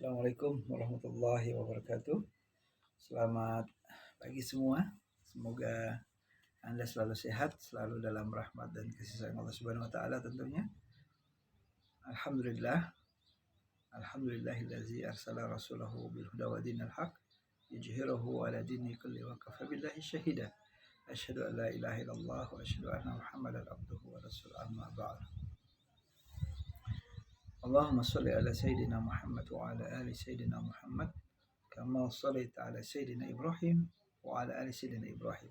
Assalamualaikum warahmatullahi wabarakatuh. Selamat pagi semua. Semoga Anda selalu sehat, selalu dalam rahmat dan kasih sayang Allah Subhanahu wa taala tentunya. Alhamdulillah. Alhamdulillahillazi arsala rasulahu bil huda wa dinil haq yujhirahu ala dini kulli wa kafa billahi syahida. Asyhadu an la ilaha illallah wa asyhadu anna Muhammadan abduhu wa rasuluhu amma ba'd. Allahumma shalli ala sayyidina Muhammad wa ala ali sayyidina Muhammad kama shallaita ala sayyidina Ibrahim wa ala ali sayyidina Ibrahim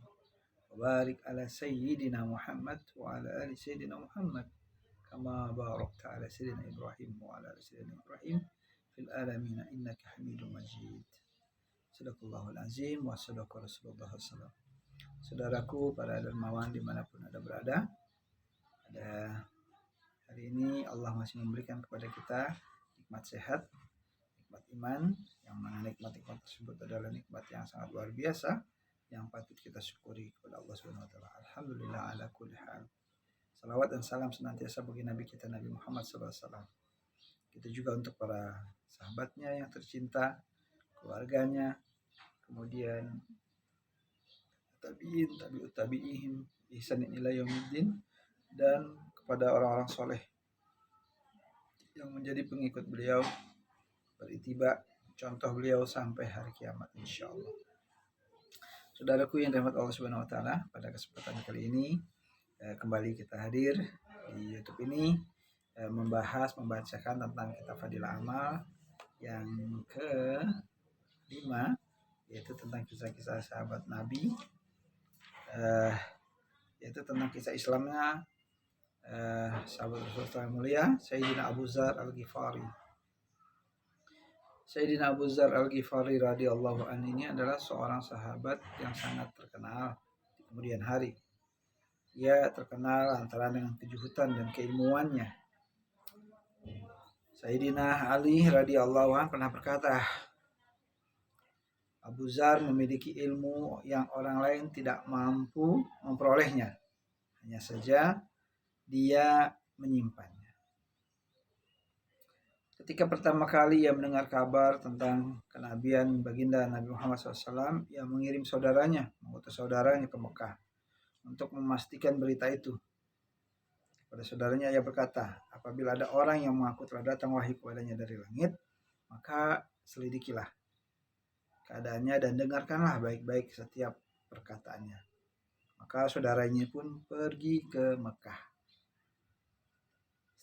wa barik ala sayyidina Muhammad wa ala ali sayyidina Muhammad kama barakta ala sayyidina Ibrahim wa ala ali sayyidina Ibrahim fil alamin innaka Hamidum Majid. Sadaqallahul azim wa sadaqa Rasulullah sallallahu. Saudaraku para dermawan dimanapun Anda berada, pada hari ini Allah masih memberikan kepada kita nikmat sehat, nikmat iman, yang mana nikmat-nikmat tersebut adalah nikmat yang sangat luar biasa yang patut kita syukuri kepada Allah Subhanahu wa taala. Alhamdulillah ala kulli hal. Salawat dan salam senantiasa bagi Nabi kita Nabi Muhammad sallallahu alaihi wasallam. Kita juga untuk para sahabatnya yang tercinta, keluarganya, kemudian tabi'in, tabi'ut tabi'ihim, ihsanin ila yaumiddin, dan kepada orang-orang soleh yang menjadi pengikut beliau, beritiba contoh beliau sampai hari kiamat insyaallah. Saudaraku yang dirahmati Allah Subhanahu wa taala, pada kesempatan kali ini kembali kita hadir di YouTube ini membacakan tentang kitab Fadilah Amal yang ke-5, yaitu tentang kisah-kisah sahabat Nabi, yaitu tentang kisah Islamnya sahabat Rasulullah mulia Sayyidina Abu Dzar Al-Ghifari. Sayyidina Abu Dzar Al-Ghifari radhiyallahu anhu ini adalah seorang sahabat yang sangat terkenal di kemudian hari. Ia terkenal antara dengan kejuhutan dan keilmuannya. Sayyidina Ali radhiyallahu anhu pernah berkata, Abu Dzar memiliki ilmu yang orang lain tidak mampu memperolehnya. Hanya saja dia menyimpannya. Ketika pertama kali ia mendengar kabar tentang kenabian baginda Nabi Muhammad SAW, ia mengirim saudaranya, mengutus saudaranya ke Mekah untuk memastikan berita itu. Pada saudaranya ia berkata, apabila ada orang yang mengaku telah datang wahyu kepadanya dari langit, maka selidikilah keadaannya dan dengarkanlah baik-baik setiap perkataannya. Maka saudaranya pun pergi ke Mekah.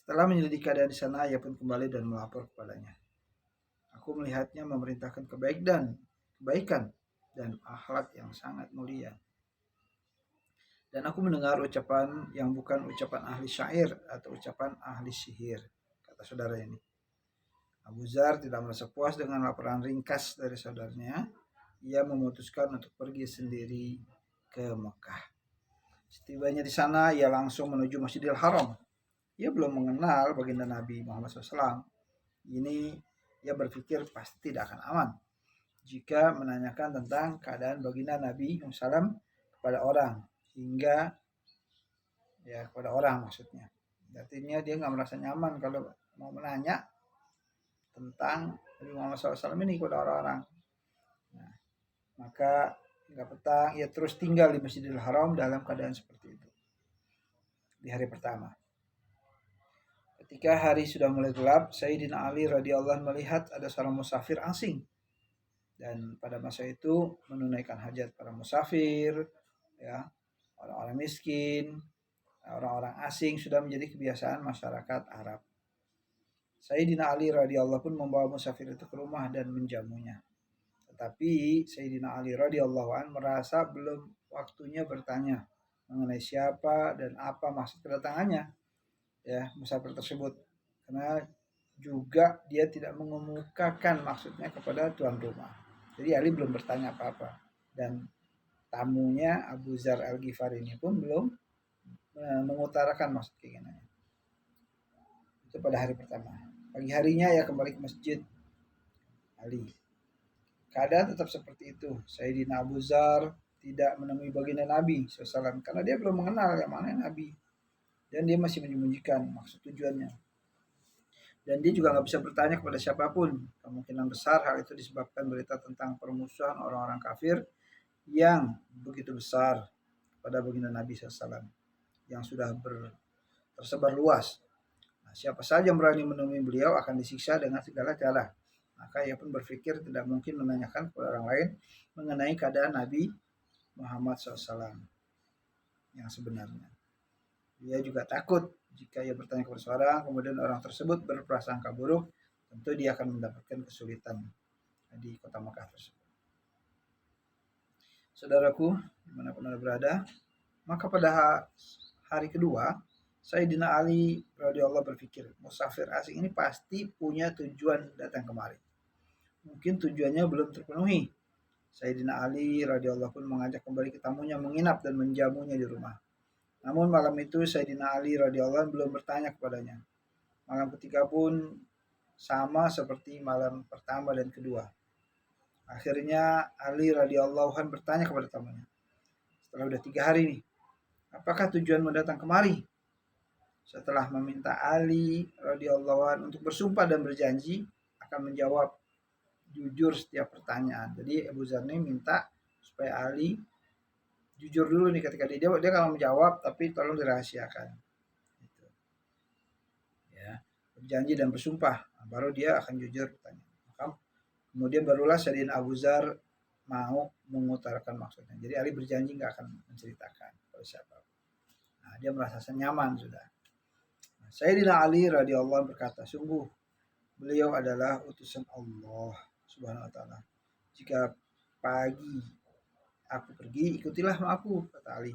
Setelah menyelidiki keadaan di sana, ia pun kembali dan melapor kepadanya. Aku melihatnya memerintahkan kebaikan dan akhlak yang sangat mulia. Dan aku mendengar ucapan yang bukan ucapan ahli syair atau ucapan ahli sihir, kata saudara ini. Abu Dzar tidak merasa puas dengan laporan ringkas dari saudaranya. Ia memutuskan untuk pergi sendiri ke Mekah. Setibanya di sana, ia langsung menuju Masjidil Haram. Ia belum mengenal baginda Nabi Muhammad SAW. Ini ia berpikir pasti tidak akan aman jika menanyakan tentang keadaan baginda Nabi SAW kepada orang, hingga kepada orang maksudnya. Artinya dia nggak merasa nyaman kalau mau menanya tentang Nabi Muhammad SAW ini kepada orang-orang. Nah, maka hingga petang ia terus tinggal di Masjidil Haram dalam keadaan seperti itu. Di hari pertama, ketika hari sudah mulai gelap, Sayyidina Ali radhiyallahu anhu melihat ada seorang musafir asing. Dan pada masa itu menunaikan hajat para musafir, orang-orang miskin, orang-orang asing sudah menjadi kebiasaan masyarakat Arab. Sayyidina Ali radhiyallahu pun membawa musafir itu ke rumah dan menjamunya. Tetapi Sayyidina Ali radhiyallahu anhu merasa belum waktunya bertanya mengenai siapa dan apa maksud kedatangannya musafir tersebut, karena juga dia tidak mengemukakan maksudnya kepada tuan rumah. Jadi Ali belum bertanya apa-apa, dan tamunya Abu Dzar Al-Ghifari ini pun belum mengutarakan maksud keinginannya. Itu pada hari pertama. Pagi harinya ia kembali ke masjid Ali. Keadaan tetap seperti itu. Sayyidina Abu Dzar tidak menemui baginda Nabi SAW karena dia belum mengenal yang mana Nabi, dan dia masih menyembunyikan maksud tujuannya. Dan dia juga nggak bisa bertanya kepada siapapun. Kemungkinan besar hal itu disebabkan berita tentang permusuhan orang-orang kafir yang begitu besar pada baginda Nabi SAW yang sudah tersebar luas. Nah, siapa saja yang berani menemui beliau akan disiksa dengan segala cara. Maka ia pun berpikir tidak mungkin menanyakan kepada orang lain mengenai keadaan Nabi Muhammad SAW yang sebenarnya. Dia juga takut jika ia bertanya kepada seorang, kemudian orang tersebut berprasangka buruk, tentu dia akan mendapatkan kesulitan di kota Makkah tersebut. Saudaraku, dimanapun Anda berada, maka pada hari kedua, Sayyidina Ali radhiyallahu berpikir, musafir asing ini pasti punya tujuan datang kemari. Mungkin tujuannya belum terpenuhi. Sayyidina Ali radhiyallahu pun mengajak kembali ke tamunya menginap dan menjamunya di rumah. Namun malam itu Sayyidina Ali radhiyallahu belum bertanya kepadanya. Malam ketiga pun sama seperti malam pertama dan kedua. Akhirnya Ali radhiyallahu bertanya kepada tamunya. Setelah udah 3 hari nih, apakah tujuanmu datang kemari? Setelah meminta Ali radhiyallahu untuk bersumpah dan berjanji akan menjawab jujur setiap pertanyaan. Jadi Abu Dzar ini minta supaya Ali jujur dulu nih ketika dia kalau menjawab, tapi tolong dirahasiakan. Gitu. Ya, berjanji dan bersumpah, baru dia akan jujur bertanya. Maka kemudian barulah Sayyidina Abu Dzar mau mengutarakan maksudnya. Jadi Ali berjanji nggak akan menceritakan kepada siapa. Nah, dia merasa nyaman sudah. Nah, Sayyidina Ali radhiyallahu berkata, sungguh beliau adalah utusan Allah Subhanahu wa taala. Jika pagi aku pergi, ikutilah aku, kata Ali.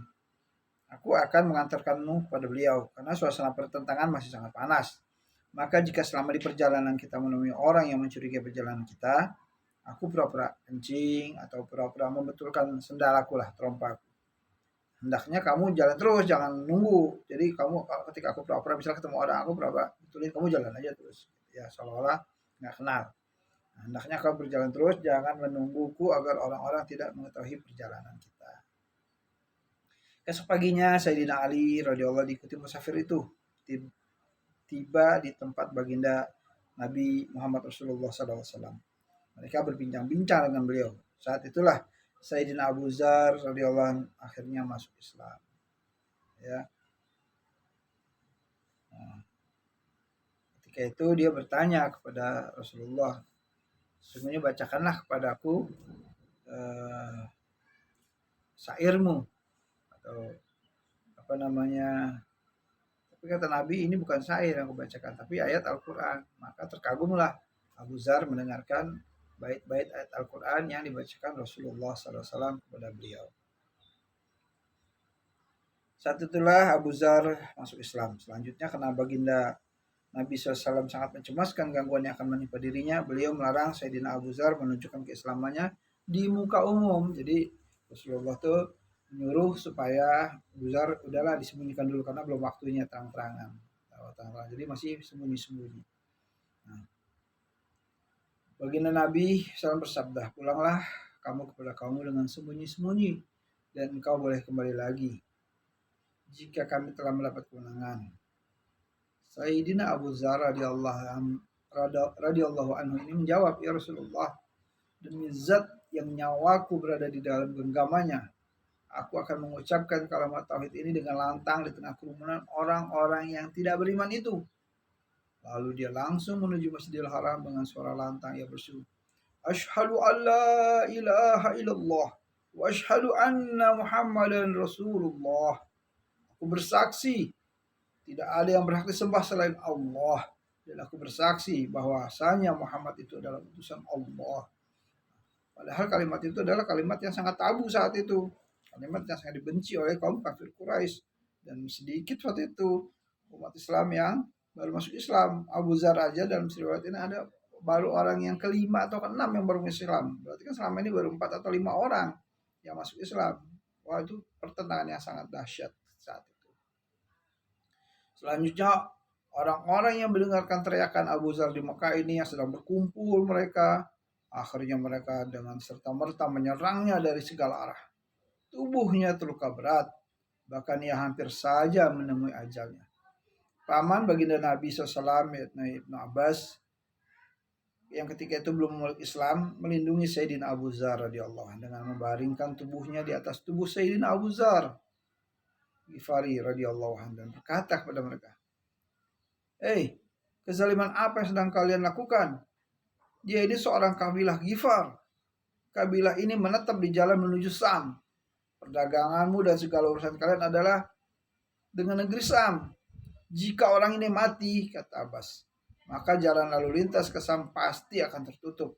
Aku akan mengantarkanmu kepada beliau karena suasana pertentangan masih sangat panas. Maka jika selama di perjalanan kita menemui orang yang mencurigai perjalanan kita, aku pura-pura kencing atau pura-pura membetulkan sendalaku lah, terompaku. Hendaknya kamu jalan terus, jangan nunggu. Jadi kamu ketika aku pura-pura misalnya ketemu orang, aku pura-pura betulin, kamu jalan aja terus. Ya seolah-olah nggak kenal. Nah, hendaknya kamu berjalan terus, jangan menungguku agar orang-orang tidak mengetahui perjalanan kita. Esok paginya Sayyidina Ali radhiyallahu diikuti musafir itu tiba di tempat baginda Nabi Muhammad Rasulullah SAW. Mereka berbincang-bincang dengan beliau. Saat itulah Sayyidina Abu Dzar radhiyallahu akhirnya masuk Islam. Ya. Nah, ketika itu dia bertanya kepada Rasulullah, sesungguhnya bacakanlah kepadaku syairmu atau apa namanya. Tapi kata Nabi, ini bukan syair yang aku bacakan, tapi ayat Al-Quran. Maka terkagumlah Abu Dzar mendengarkan bait-bait ayat Al-Quran yang dibacakan Rasulullah SAW kepada beliau. Saat itulah Abu Dzar masuk Islam. Selanjutnya karena baginda Nabi SAW sangat mencemaskan gangguan yang akan menimpa dirinya, beliau melarang Sayyidina Abu Dzar menunjukkan keislamannya di muka umum. Jadi Rasulullah tuh menyuruh supaya Abu Dzar udahlah disembunyikan dulu karena belum waktunya terang-terangan. Jadi masih sembunyi-sembunyi. Nah, baginda Nabi SAW bersabda, pulanglah kamu kepada kaummu dengan sembunyi-sembunyi dan engkau boleh kembali lagi jika kami telah mendapat kemenangan. Sayyidina Abu Dzar radhiyallahu anhu ini menjawab, ya Rasulullah, demi zat yang nyawaku berada di dalam genggamannya, aku akan mengucapkan kalimat tauhid ini dengan lantang di tengah kerumunan orang-orang yang tidak beriman itu. Lalu dia langsung menuju Masjidil Haram dengan suara lantang yang berseru, Asyhadu an la ilaha illallah wa asyhadu anna Muhammadan Rasulullah. Aku bersaksi tidak ada yang berhak disembah selain Allah, dan aku bersaksi bahwasanya Muhammad itu adalah utusan Allah. Padahal kalimat itu adalah kalimat yang sangat tabu saat itu, kalimat yang sangat dibenci oleh kaum kafir Quraisy, dan sedikit waktu itu umat Islam yang baru masuk Islam. Abu Dzar aja dalam riwayat ini ada baru orang yang kelima atau keenam yang baru masuk Islam. Berarti kan selama ini baru 4 atau 5 orang yang masuk Islam. Wah, itu pertentangan yang sangat dahsyat saat itu. Selanjutnya orang-orang yang mendengarkan teriakan Abu Dzar di Mekah ini yang sedang berkumpul mereka, akhirnya mereka dengan serta-merta menyerangnya dari segala arah. Tubuhnya terluka berat, bahkan ia hampir saja menemui ajalnya. paman baginda Nabi SAW, yaitu Ibnu Abbas, yang ketika itu belum memeluk Islam, melindungi Sayyidina Abu Dzar radhiyallahu anhu dengan membaringkan tubuhnya di atas tubuh Sayyidina Abu Dzar Ghifari radhiyallahu anhu dan berkata kepada mereka, kezaliman apa yang sedang kalian lakukan? Dia ini seorang kabilah Ghifar. Kabilah ini menetap di jalan menuju Sam. Perdaganganmu dan segala urusan kalian adalah dengan negeri Sam. Jika orang ini mati, kata Abbas, maka jalan lalu lintas ke Sam pasti akan tertutup.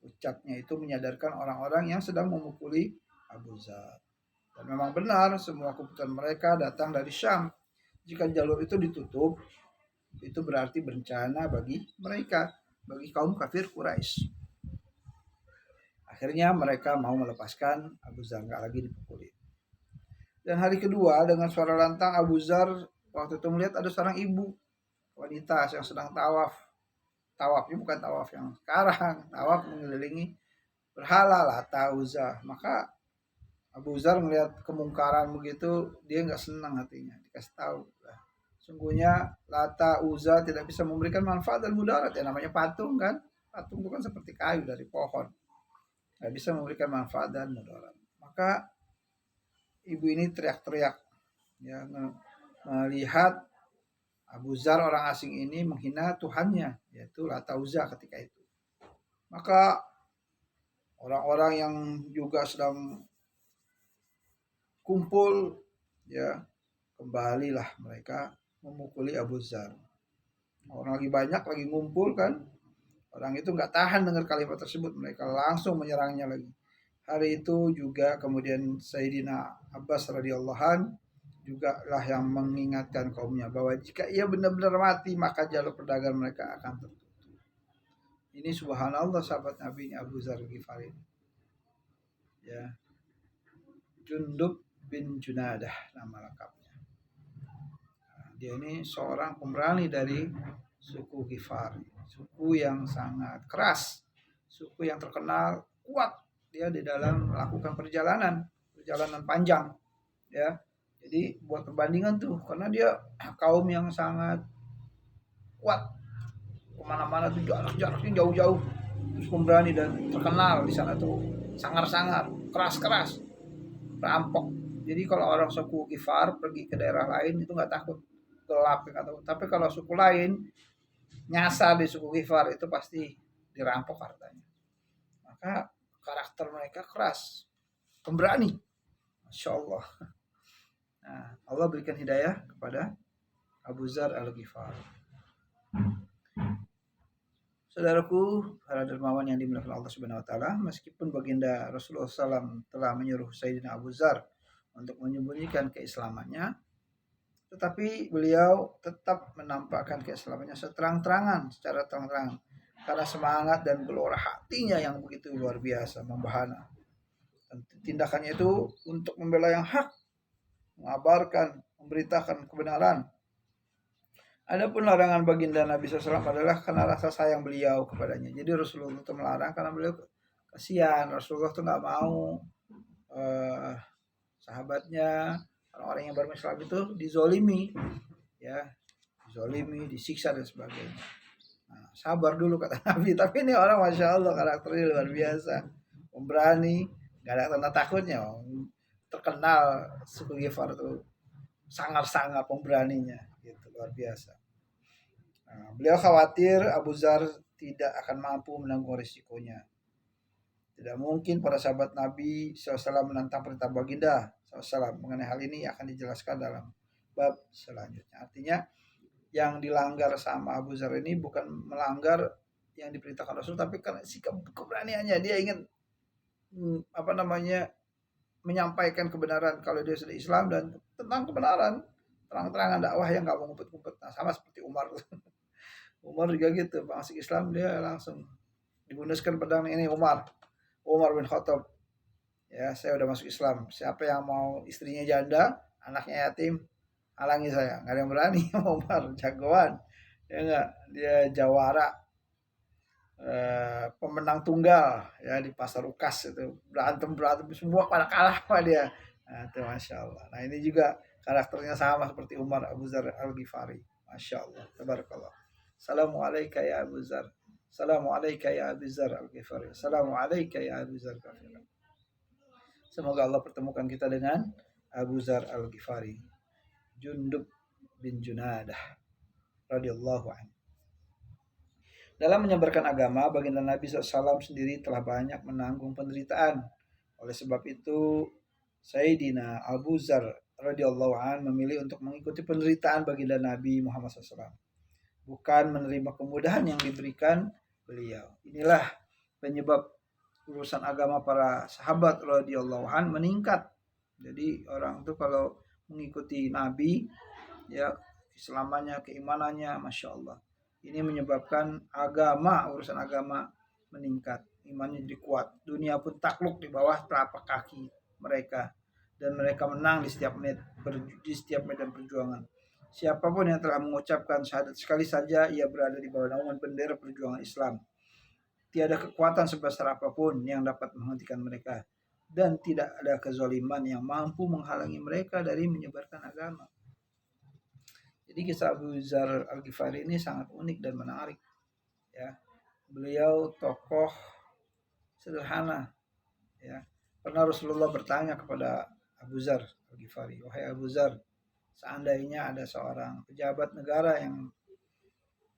Ucapnya itu menyadarkan orang-orang yang sedang memukuli Abu Dzar. Dan memang benar, semua kebutuhan mereka datang dari Syam. Jika jalur itu ditutup, itu berarti bencana bagi mereka, bagi kaum kafir Quraisy. Akhirnya mereka mau melepaskan Abu Dzar, nggak lagi dipukuli. Dan hari kedua dengan suara lantang Abu Dzar waktu itu melihat ada seorang ibu wanita yang sedang tawaf. Tawafnya bukan tawaf yang sekarang, tawaf mengelilingi berhala Lata Uzza. Maka Abu Dzar melihat kemungkaran begitu, dia nggak senang hatinya. Dikasih tahu, sungguhnya Lata Uzza tidak bisa memberikan manfaat dan mudarat. Ya namanya patung kan, patung itu kan seperti kayu dari pohon, nggak bisa memberikan manfaat dan mudarat. Maka ibu ini teriak-teriak, ya, melihat Abu Dzar orang asing ini menghina Tuhannya, yaitu Lata Uzza ketika itu. Maka orang-orang yang juga sedang kumpul, ya, kembalilah mereka memukuli Abu Dzar. Orang lagi banyak, lagi ngumpul kan, orang itu nggak tahan dengar kalimat tersebut, mereka langsung menyerangnya lagi. Hari itu juga kemudian Sayyidina Abbas radhiyallahu anhu juga lah yang mengingatkan kaumnya bahwa jika ia benar-benar mati maka jalur perdagangan mereka akan tertutup. Ini subhanallah sahabat Nabi Abu Dzar Ghifari. Ya. Jundub bin Junadah nama lengkapnya. Dia ini seorang pemberani dari suku Ghifari, suku yang sangat keras, suku yang terkenal kuat dia di dalam melakukan perjalanan panjang, ya. Jadi buat perbandingan tuh, karena dia kaum yang sangat kuat, kemana-mana tuh jaraknya jauh-jauh, terus pemberani dan terkenal di sana tuh sangar-sangar, keras-keras, perampok. Jadi kalau orang suku Ghifar pergi ke daerah lain itu nggak takut gelap, tapi kalau suku lain nyasar di suku Ghifar itu pasti dirampok hartanya. Maka karakter mereka keras, pemberani, Masya Allah. Nah, Allah berikan hidayah kepada Abu Dzar Al-Ghifari. Saudaraku, para dermawan yang dimuliakan Allah Subhanahu wa taala, meskipun baginda Rasulullah SAW telah menyuruh Sayyidina Abu Dzar untuk menyembunyikan keislamannya, tetapi beliau tetap menampakkan keislamannya seterang-terangan, secara terang-terangan, karena semangat dan gelora hatinya yang begitu luar biasa, membahana. Dan tindakannya itu untuk membela yang hak, mengabarkan, memberitakan kebenaran. Adapun larangan baginda Nabi SAW adalah karena rasa sayang beliau kepadanya. Jadi Rasulullah itu melarang karena beliau kasihan. Rasulullah itu nggak mau sahabatnya, orang-orang yang baru Islam itu dizolimi, ya, dizolimi, disiksa dan sebagainya. Nah, sabar dulu kata Nabi. Tapi ini orang Masya Allah karakternya luar biasa, pemberani, nggak ada tanda takutnya. Terkenal suku Ghifar itu sangar-sangar pemberaninya, gitu, luar biasa. Nah, beliau khawatir Abu Dzar tidak akan mampu menanggung risikonya. Tidak mungkin para sahabat Nabi SAW menentang perintah baginda SAW. Mengenai hal ini akan dijelaskan dalam bab selanjutnya. Artinya yang dilanggar sama Abu Dzar ini bukan melanggar yang diperintahkan Rasul, tapi karena sikap keberaniannya, dia ingin menyampaikan kebenaran kalau dia sudah Islam dan tentang kebenaran, terang-terangan dakwah yang nggak mau ngumpet-ngumpet. Nah, sama seperti Umar. Umar juga gitu, masuk Islam dia langsung dibunuskan pedang ini Umar bin Khattab. Ya, saya udah masuk Islam. Siapa yang mau istrinya janda, anaknya yatim, halangi saya. Nggak ada yang berani. Umar jagoan. Ya enggak, dia jawara, pemenang tunggal ya di pasar Ukas itu, berantem semua pada kalah sama dia. Nah, itu Masya Allah. Nah, ini juga karakternya sama seperti Umar Abu Dzar Al-Ghifari. Masya Allah, tabarakallah. Assalamualaikum ya Abu Zar. Assalamualaikum ya Abu Zar Al-Ghifari. Assalamualaikum ya Abu Zar Al-Ghifari. Semoga Allah pertemukan kita dengan Abu Zar Al-Ghifari, Jundub bin Junadah radhiyallahu anhu. Dalam menyebarkan agama, baginda Nabi SAW sendiri telah banyak menanggung penderitaan. Oleh sebab itu, Sayyidina Abu Zar radhiyallahu anhu memilih untuk mengikuti penderitaan baginda Nabi Muhammad SAW, bukan menerima kemudahan yang diberikan beliau. Inilah penyebab urusan agama para sahabat radhiyallahu anhu meningkat. Jadi orang itu kalau mengikuti Nabi, ya selamanya keimanannya, masya Allah. Ini menyebabkan urusan agama meningkat, imannya jadi kuat. Dunia pun takluk di bawah telapak kaki mereka, dan mereka menang di setiap medan perjuangan. Siapapun yang telah mengucapkan syahadat sekali saja, ia berada di bawah naungan bendera perjuangan Islam. Tiada kekuatan sebesar apapun yang dapat menghentikan mereka, dan tidak ada kezaliman yang mampu menghalangi mereka dari menyebarkan agama. Jadi kisah Abu Zar Al-Ghifari ini sangat unik dan menarik. Ya, beliau tokoh sederhana. Ya, pernah Rasulullah bertanya kepada Abu Zar Al-Ghifari, wahai Abu Zar, seandainya ada seorang pejabat negara yang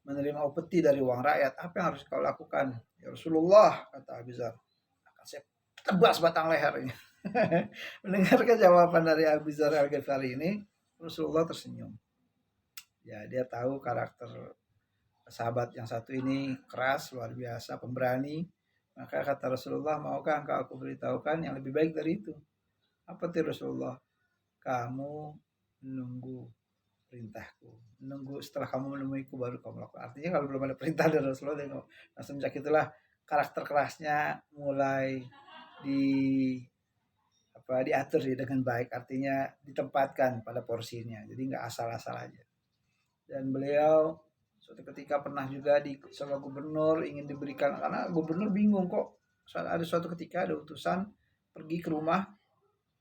menerima upeti dari uang rakyat, apa yang harus kau lakukan? Ya Rasulullah, kata Abu Zar, akan saya tebas batang lehernya. Mendengarkan jawaban dari Abu Zar Al-Ghifari ini, Rasulullah tersenyum. Ya, dia tahu karakter sahabat yang satu ini keras, luar biasa, pemberani. Maka kata Rasulullah, maukah engkau aku beritahukan yang lebih baik dari itu? Apa itu Rasulullah? Kamu menunggu perintahku. Menunggu setelah kamu menemuiku baru kamu lakukan. Artinya kalau belum ada perintah dari Rasulullah, nah semenjak itulah karakter kerasnya mulai diatur dengan baik. Artinya ditempatkan pada porsinya. Jadi nggak asal-asal aja. Dan beliau suatu ketika pernah juga sama gubernur ingin diberikan, karena gubernur bingung kok ada suatu ketika ada utusan pergi ke rumah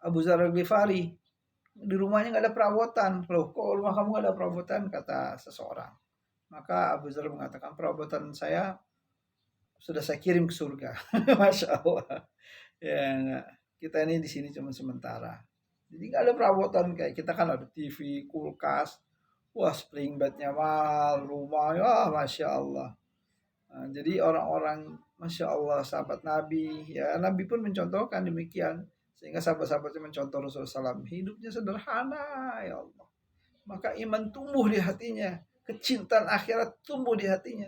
Abu Zar Al-Ghifari. Di rumahnya nggak ada perabotan. Loh, kok rumah kamu nggak ada perabotan? Kata seseorang. Maka Abu Zar mengatakan, perabotan saya sudah saya kirim ke surga. Masya Allah. Ya, kita ini di sini cuma sementara. Jadi nggak ada perabotan kayak kita kan ada TV, kulkas. Wah, spring bednya mahal, rumahnya, wah, Masya Allah. Nah, jadi orang-orang, Masya Allah, sahabat Nabi, ya Nabi pun mencontohkan demikian. Sehingga sahabat-sahabatnya mencontoh Rasulullah SAW. Hidupnya sederhana, ya Allah. Maka iman tumbuh di hatinya. Kecintaan akhirat tumbuh di hatinya.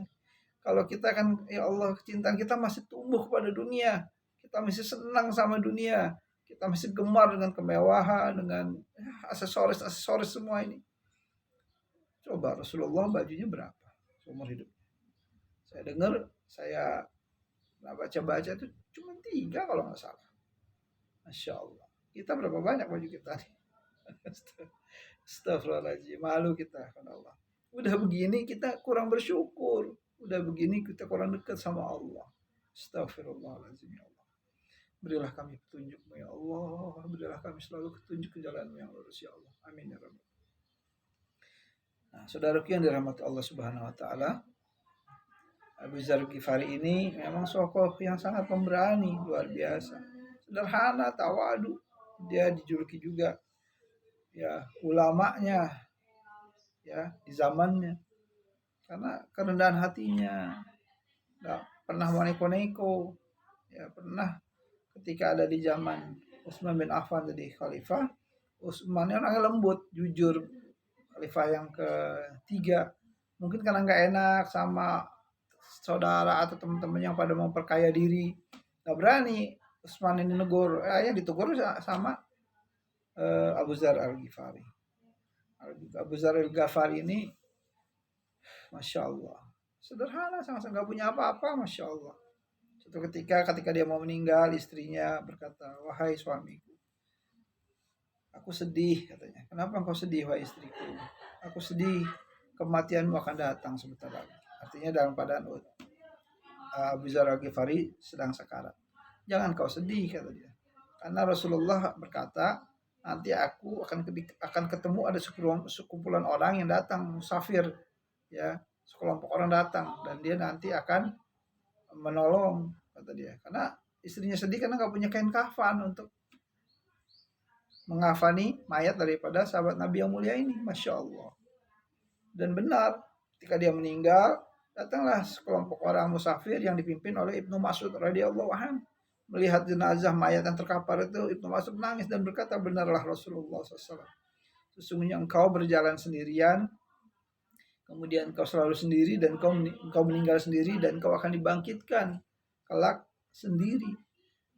Kalau kita kan, ya Allah, kecintaan kita masih tumbuh kepada dunia. Kita masih senang sama dunia. Kita masih gemar dengan kemewahan, dengan aksesoris semua ini. Coba Rasulullah bajunya berapa seumur hidup? Saya dengar, saya baca-baca itu cuma 3 kalau nggak salah. Masya Allah. Kita berapa banyak baju kita nih? Astagfirullahaladzim. Malu kita kan Allah. Udah begini kita kurang bersyukur. Udah begini kita kurang dekat sama Allah. Astagfirullahaladzim ya Allah. Berilah kami petunjuk ya Allah. Berilah kami selalu petunjuk ke jalan yang lurus ya Allah. Amin ya Rabbal. Nah, saudaraku yang dirahmati Allah Subhanahu wa taala, Abu Zar Ghifari ini memang sosok yang sangat pemberani, luar biasa. Sederhana, tawadu. Dia dijuluki juga ya ulamanya ya di zamannya. Karena kerendahan hatinya. Enggak pernah neko-neko. Ya pernah ketika ada di zaman Utsman bin Affan jadi khalifah, Utsman orangnya lembut, jujur. Khalifah yang ketiga, mungkin karena nggak enak sama saudara atau teman-teman yang pada memperkaya diri, nggak berani Utsman ini negur, ya ditegur sama Abu Zar Al-Ghifari. Abu Zar Al-Ghifari ini, Masya Allah, sederhana, sangat nggak punya apa-apa, Masya Allah. Suatu ketika dia mau meninggal, istrinya berkata, wahai suamiku, aku sedih, katanya. Kenapa engkau sedih, wahai istriku? Aku sedih, kematianmu akan datang sebentar lagi. Artinya dalam keadaan Abu Zar Al-Ghifari sedang sekarat. Jangan kau sedih, kata dia. Karena Rasulullah berkata, nanti aku akan ketemu ada sekumpulan orang yang datang musafir, ya, sekelompok orang datang dan dia nanti akan menolong, kata dia, karena istrinya sedih karena nggak punya kain kafan untuk mengafani mayat daripada sahabat Nabi yang mulia ini, masya Allah. Dan benar, ketika dia meninggal, datanglah sekelompok orang musafir yang dipimpin oleh Ibnu Mas'ud radhiyallahu anhu. Melihat jenazah mayat yang terkapar itu, Ibnu Mas'ud menangis dan berkata, benarlah Rasulullah SAW. Sesungguhnya engkau berjalan sendirian, kemudian engkau selalu sendiri, dan engkau meninggal sendiri, dan engkau akan dibangkitkan kelak sendiri.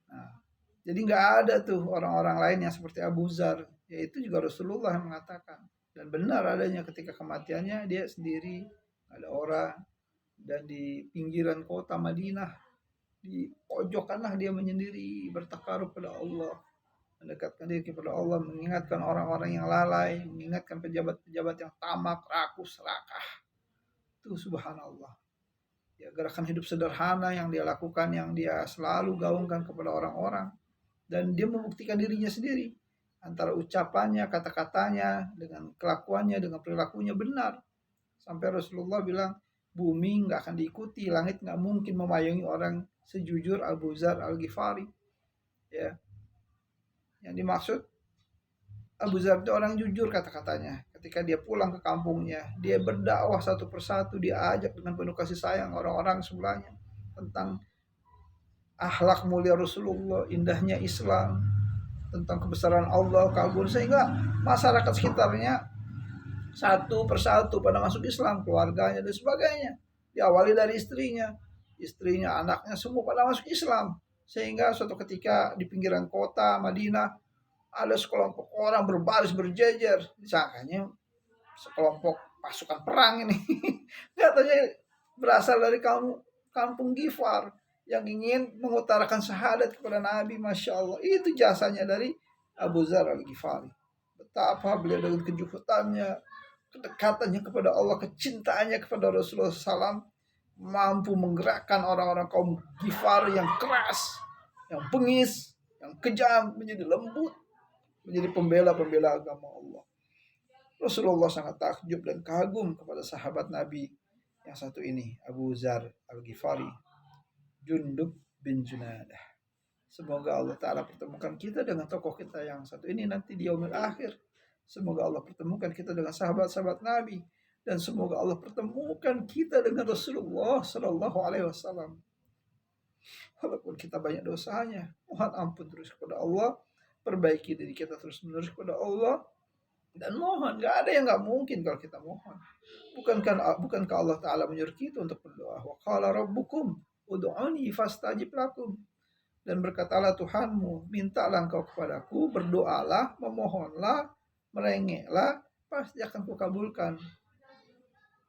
Nah, jadi nggak ada tuh orang-orang lain yang seperti Abu Zar, yaitu juga Rasulullah yang mengatakan. Dan benar adanya ketika kematiannya dia sendiri, ada orang, dan di pinggiran kota Madinah, di pojokanlah dia menyendiri bertakarub pada Allah, mendekatkan diri kepada Allah, mengingatkan orang-orang yang lalai, mengingatkan pejabat-pejabat yang tamak, rakus, serakah. Itu subhanallah. Ya, gerakan hidup sederhana yang dia lakukan, yang dia selalu gaungkan kepada orang-orang, dan dia membuktikan dirinya sendiri antara ucapannya, kata-katanya, dengan kelakuannya, dengan perilakunya benar. Sampai Rasulullah bilang, bumi nggak akan diikuti, langit nggak mungkin memayungi orang sejujur Abu Zar Al-Ghifari. Ya, yang dimaksud Abu Zar itu orang jujur kata-katanya. Ketika dia pulang ke kampungnya, dia berdakwah satu persatu, dia ajak dengan penuh kasih sayang orang-orang sebelahnya tentang akhlak mulia Rasulullah, indahnya Islam, tentang kebesaran Allah, kabur, sehingga masyarakat sekitarnya satu persatu pada masuk Islam, keluarganya dan sebagainya. Diawali dari istrinya, anaknya, semua pada masuk Islam. Sehingga suatu ketika di pinggiran kota Madinah ada sekelompok orang berbaris berjejer, disangkanya sekelompok pasukan perang ini. Katanya berasal dari kampung Gifar yang ingin mengutarakan syahadat kepada Nabi. Masya Allah, itu jasanya dari Abu Zar Al-Ghifari. Betapa beliau dengan kejuhutannya, kedekatannya kepada Allah, kecintaannya kepada Rasulullah SAW, mampu menggerakkan orang-orang kaum Gifar yang keras, yang bengis, yang kejam menjadi lembut, menjadi pembela-pembela agama Allah. Rasulullah sangat takjub dan kagum kepada sahabat Nabi yang satu ini, Abu Zar Al-Ghifari, Jundub bin Junadah. Semoga Allah Ta'ala pertemukan kita dengan tokoh kita yang satu ini nanti di yaumil akhir. Semoga Allah pertemukan kita dengan sahabat-sahabat Nabi, dan semoga Allah pertemukan kita dengan Rasulullah Sallallahu Alaihi Wasallam. Walaupun kita banyak dosanya, mohon ampun terus kepada Allah, perbaiki diri kita terus menerus kepada Allah, dan mohon. Gak ada yang gak mungkin kalau kita mohon. Bukankah Allah Ta'ala menyuruh kita untuk berdoa? Wa qala rabbukum ud'uni fastajib lakum. Dan berkatalah Tuhanmu, mintalah engkau kepadaku, berdoalah, memohonlah, merengeklah, pasti akan kukabulkan.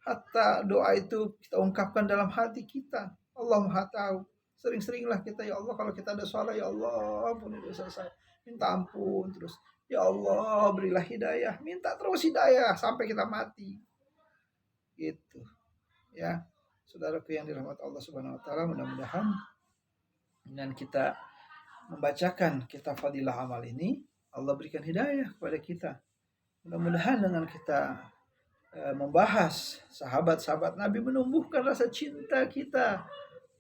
Hatta doa itu kita ungkapkan dalam hati kita. Allah Maha tahu. Sering-seringlah kita, ya Allah, kalau kita ada salah, ya Allah ampuni dosa saya, minta ampun terus. Ya Allah berilah hidayah, minta terus hidayah sampai kita mati. Gitu. Ya, saudaraku yang dirahmati Allah Subhanahu wa taala, mudah-mudahan dengan kita membacakan kitab Fadilah Amal ini, Allah berikan hidayah kepada kita. Mudah-mudahan dengan kita membahas sahabat-sahabat Nabi, menumbuhkan rasa cinta kita,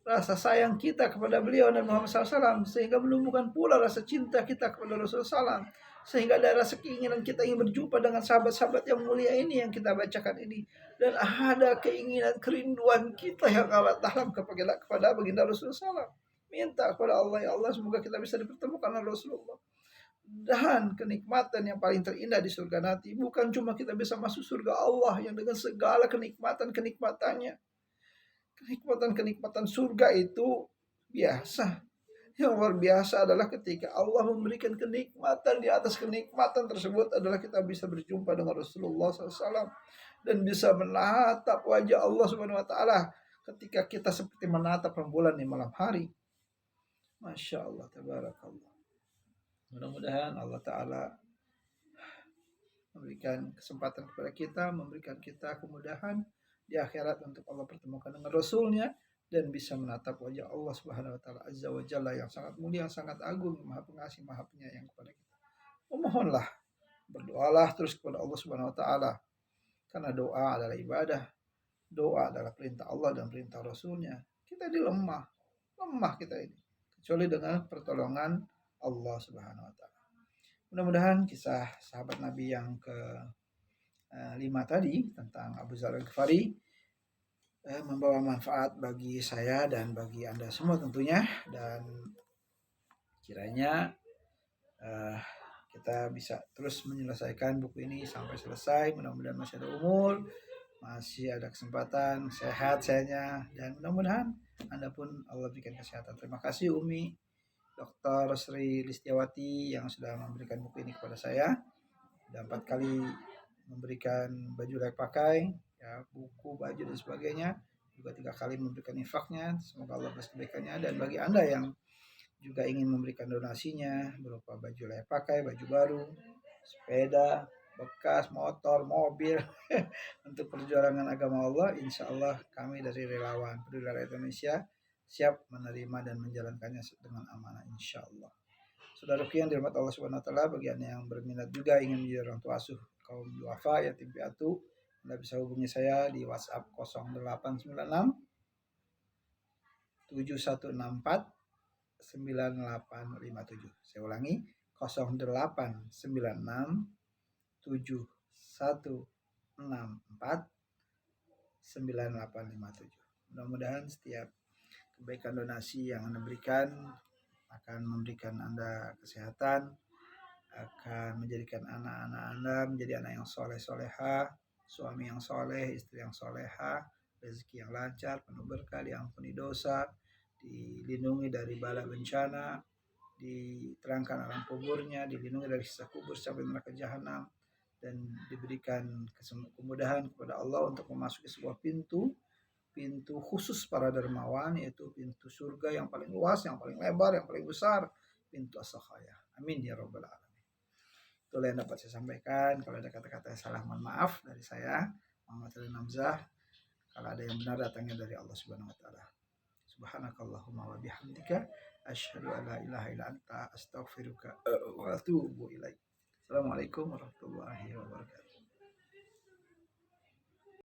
rasa sayang kita kepada beliau dan Muhammad SAW, sehingga menumbuhkan pula rasa cinta kita kepada Rasulullah SAW, sehingga ada rasa keinginan kita ingin berjumpa dengan sahabat-sahabat yang mulia ini yang kita bacakan ini, dan ada keinginan kerinduan kita yang amat dalam kepada baginda Rasulullah SAW. Minta kepada Allah, ya Allah, semoga kita bisa dipertemukan dengan Rasulullah. Dan kenikmatan yang paling terindah di surga nanti bukan cuma kita bisa masuk surga Allah yang dengan segala kenikmatan-kenikmatannya. Kenikmatan-kenikmatan surga itu biasa. Yang luar biasa adalah ketika Allah memberikan kenikmatan, di atas kenikmatan tersebut adalah kita bisa berjumpa dengan Rasulullah SAW dan bisa menatap wajah Allah Subhanahu Wa Taala ketika kita seperti menatap rembulan di malam hari. Masya Allah, tabarakallah. Mudah-mudahan Allah Ta'ala memberikan kesempatan kepada kita, memberikan kita kemudahan di akhirat untuk Allah pertemukan dengan Rasulnya, dan bisa menatap wajah Allah Subhanahu Wa Ta'ala Azza wa Jalla yang sangat mulia, yang sangat agung, maha pengasih, maha penyayang kepada kita. Memohonlah, berdoalah terus kepada Allah Subhanahu wa taala. Karena doa adalah ibadah, doa adalah perintah Allah dan perintah Rasulnya. Kita ini lemah kita ini. Kecuali dengan pertolongan Allah Subhanahu wa taala. Mudah-mudahan kisah sahabat Nabi yang ke 5 tadi tentang Abu Dzar Al-Ghifari membawa manfaat bagi saya dan bagi Anda semua tentunya, dan kiranya kita bisa terus menyelesaikan buku ini sampai selesai. Mudah-mudahan masih ada umur, masih ada kesempatan, sehat sayanya, dan mudah-mudahan Anda pun Allah berikan kesehatan. Terima kasih Umi Dr. Sri Listiawati yang sudah memberikan buku ini kepada saya. Sudah 4 kali memberikan baju layak pakai, ya, buku, baju dan sebagainya. Juga 3 kali memberikan infaknya. Semoga Allah balas kebaikannya. Dan bagi Anda yang juga ingin memberikan donasinya berupa baju layak pakai, baju baru, sepeda, bekas, motor, mobil untuk perjuangan agama Allah, insya Allah kami dari relawan Peduli Rakyat Indonesia siap menerima dan menjalankannya dengan amanah insya Allah. Saudaraku yang dirahmati Allah Subhanahu wa taala, bagi Anda yang berminat juga ingin menjadi orang tua asuh kaum duafa yatim piatu, Anda bisa hubungi saya di WhatsApp 0896 7164 9857. Saya ulangi 0896 7164 9857. Mudah-mudahan setiap kebaikan donasi yang Anda berikan akan memberikan Anda kesehatan, akan menjadikan anak-anak Anda menjadi anak yang soleh-soleha, suami yang soleh, istri yang soleha, rezeki yang lancar, penuh berkah, diampuni dosa, dilindungi dari bala bencana, diterangkan alam kuburnya, dilindungi dari siksa kubur sampai neraka jahanam, dan diberikan kemudahan kepada Allah untuk memasuki sebuah pintu khusus para dermawan, yaitu pintu surga yang paling luas, yang paling lebar, yang paling besar, pintu as-sakhaya. Amin ya rabbal alamin. Itulah yang dapat saya sampaikan. Kalau ada kata-kata yang salah, mohon maaf dari saya, Muhammad Ridwan Hamzah. Kalau ada yang benar, datangnya dari Allah Subhanahu wa taala. Subhanakallahumma wa bihamdika asyhadu an la ilaha illa anta astaghfiruka wa atubu ilaik. Assalamualaikum warahmatullahi wabarakatuh.